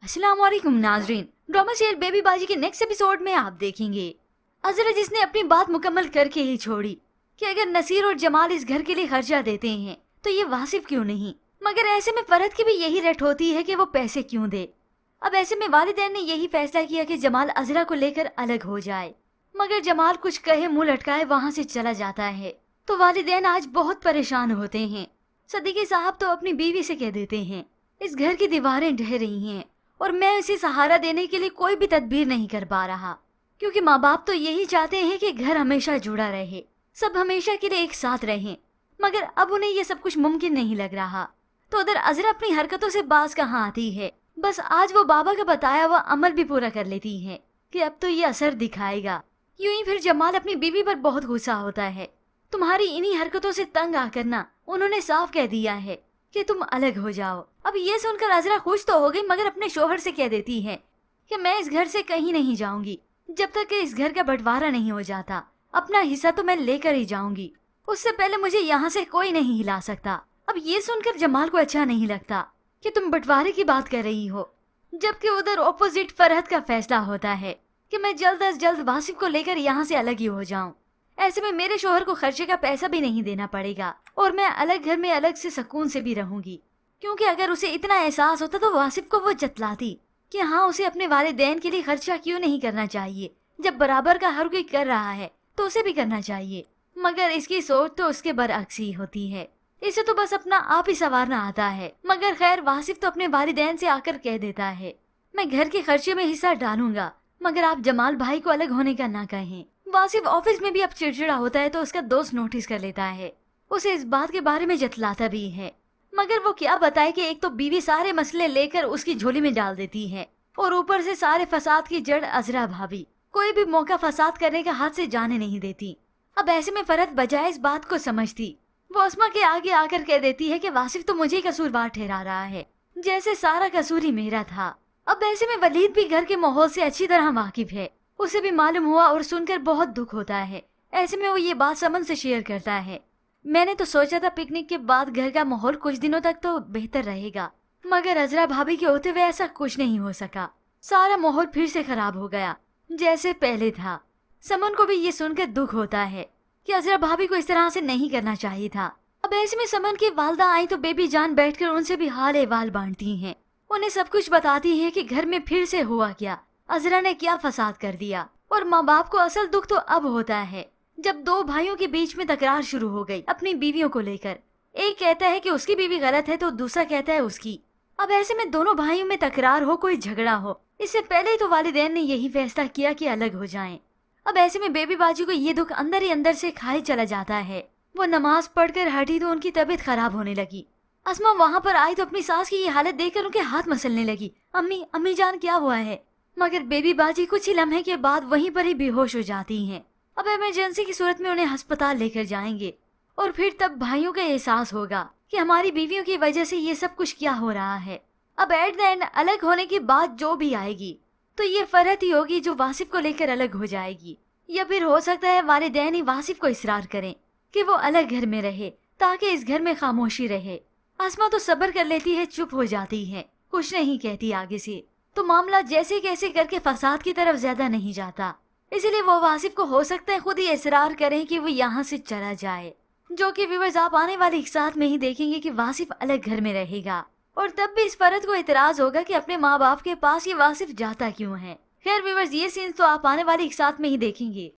अस्सलाम वालेकुम नाजरीन। ड्रामा सीरियल बेबी बाजी के नेक्स्ट एपिसोड में आप देखेंगे अजरा जिसने अपनी बात मुकम्मल करके ही छोड़ी कि अगर नसीर और जमाल इस घर के लिए खर्चा देते हैं तो ये वासिफ क्यों नहीं। मगर ऐसे में फरहत की भी यही रट होती है कि वो पैसे क्यों दे। अब ऐसे में वालिदैन ने यही फैसला किया कि जमाल अजरा को लेकर अलग हो जाए। मगर जमाल कुछ कहे मुंह लटकाए वहाँ से चला जाता है तो वालिदैन आज बहुत परेशान होते हैं। सदीकी साहब तो अपनी बीवी से कह देते हैं इस घर की दीवारें ढह रही हैं और मैं इसे सहारा देने के लिए कोई भी तदबीर नहीं कर पा रहा, क्योंकि माँ बाप तो यही चाहते हैं कि घर हमेशा जुड़ा रहे, सब हमेशा के लिए एक साथ रहें। मगर अब उन्हें ये सब कुछ मुमकिन नहीं लग रहा। तो उधर अजरा अपनी हरकतों से बाज कहाँ आती है। बस आज वो बाबा का बताया हुआ अमल भी पूरा कर लेती है कि अब तो ये असर दिखाएगा। यूं ही फिर जमाल अपनी बीवी पर बहुत गुस्सा होता है। तुम्हारी इन्हीं हरकतों से तंग आकर ना उन्होंने साफ कह दिया है कि तुम अलग हो जाओ। अब ये सुनकर अजरा खुश तो हो गई, मगर अपने शोहर से कह देती है कि मैं इस घर से कहीं नहीं जाऊंगी जब तक कि इस घर का बंटवारा नहीं हो जाता। अपना हिस्सा तो मैं लेकर ही जाऊंगी, उससे पहले मुझे यहाँ से कोई नहीं हिला सकता। अब ये सुनकर जमाल को अच्छा नहीं लगता कि तुम बंटवारे की बात कर रही हो, जबकि उधर ऑपोजिट फरहत का फैसला होता है कि मैं जल्द अज जल्द वासिफ को लेकर यहाँ से अलग ही हो जाऊं। ऐसे में मेरे शोहर को खर्चे का पैसा भी नहीं देना पड़ेगा और मैं अलग घर में अलग से सुकून से भी रहूंगी। क्योंकि अगर उसे इतना एहसास होता तो वासिफ को वो जतलाती कि हाँ, उसे अपने वालिदैन के लिए खर्चा क्यों नहीं करना चाहिए। जब बराबर का हर कोई कर रहा है तो उसे भी करना चाहिए। मगर इसकी सोच तो उसके बरअक्स ही होती है। इसे तो बस अपना आप ही संवारना आता है। मगर खैर, वासिफ तो अपने वालिदैन से आकर कह देता है मैं घर के खर्चे में हिस्सा डालूंगा, मगर आप जमाल भाई को अलग होने का ना कहें। वासिफ ऑफिस में भी अब चिड़चिड़ा होता है तो उसका दोस्त नोटिस कर लेता है, उसे इस बात के बारे में जतलाता भी है। मगर वो क्या बताए कि एक तो बीवी सारे मसले लेकर उसकी झोली में डाल देती है और ऊपर से सारे फसाद की जड़ अजरा भाभी कोई भी मौका फसाद करने का हाथ से जाने नहीं देती। अब ऐसे में फरहत बजाय इस बात को समझती वो अस्मा के आगे आकर कह देती है कि वासिफ तो मुझे कसूरवार ठहरा रहा है, जैसे सारा कसूर ही मेरा था। अब ऐसे में वलीद भी घर के माहौल से अच्छी तरह वाकिफ है, उसे भी मालूम हुआ और सुनकर बहुत दुख होता है। ऐसे में वो ये बात समन से शेयर करता है मैंने तो सोचा था पिकनिक के बाद घर का माहौल कुछ दिनों तक तो बेहतर रहेगा, मगर अजरा भाभी के होते हुए ऐसा कुछ नहीं हो सका। सारा माहौल फिर से खराब हो गया जैसे पहले था। समन को भी ये सुनकर दुख होता है कि अजरा भाभी को इस तरह से नहीं करना चाहिए था। अब ऐसे में समन की वालदा आई तो बेबी जान बैठकर उनसे भी हाल अहवाल बांटती हैं। उन्हें सब कुछ बताती है कि घर में फिर से हुआ क्या, अजरा ने क्या फसाद कर दिया। और माँ बाप को असल दुख तो अब होता है जब दो भाइयों के बीच में तकरार शुरू हो गई अपनी बीवियों को लेकर। एक कहता है कि उसकी बीवी गलत है तो दूसरा कहता है उसकी। अब ऐसे में दोनों भाइयों में तकरार हो, कोई झगड़ा हो, इससे पहले ही तो वालिदैन ने यही फैसला किया कि अलग हो जाएं। अब ऐसे में बेबी बाजी को ये दुख अंदर ही अंदर से खाए चला जाता है। वो नमाज पढ़कर हटी तो उनकी तबीयत खराब होने लगी। अस्मा वहाँ पर आई तो अपनी सास की ये हालत देखकर उनके हाथ मसलने लगी। अम्मी अम्मी जान क्या हुआ है। मगर बेबी बाजी कुछ ही लम्हे के बाद वहीं पर ही बेहोश हो जाती हैं। अब इमरजेंसी की सूरत में उन्हें अस्पताल लेकर जाएंगे और फिर तब भाइयों का एहसास होगा कि हमारी बीवियों की वजह से ये सब कुछ क्या हो रहा है। अब एट द एंड अलग होने की बात जो भी आएगी तो ये फरहत ही होगी जो वासिफ को लेकर अलग हो जाएगी, या फिर हो सकता है वालिदैन ही वासिफ को इसरार करें कि वो अलग घर में रहे ताकि इस घर में खामोशी रहे। आसमा तो सब्र कर लेती है, चुप हो जाती है, कुछ नहीं कहती आगे से। तो मामला जैसे कैसे करके फसाद की तरफ ज्यादा नहीं जाता, इसीलिए वो वासिफ को हो सकता है खुद ही इसरार करें कि वो यहाँ से चला जाए। जो कि व्यूअर्स आप आने वाले एक साथ में ही देखेंगे कि वासिफ अलग घर में रहेगा और तब भी इस फरहत को इतराज होगा कि अपने माँ बाप के पास ये वासिफ जाता क्यों है। खैर व्यूअर्स, ये सीन्स तो आप आने वाले एक साथ में ही देखेंगे।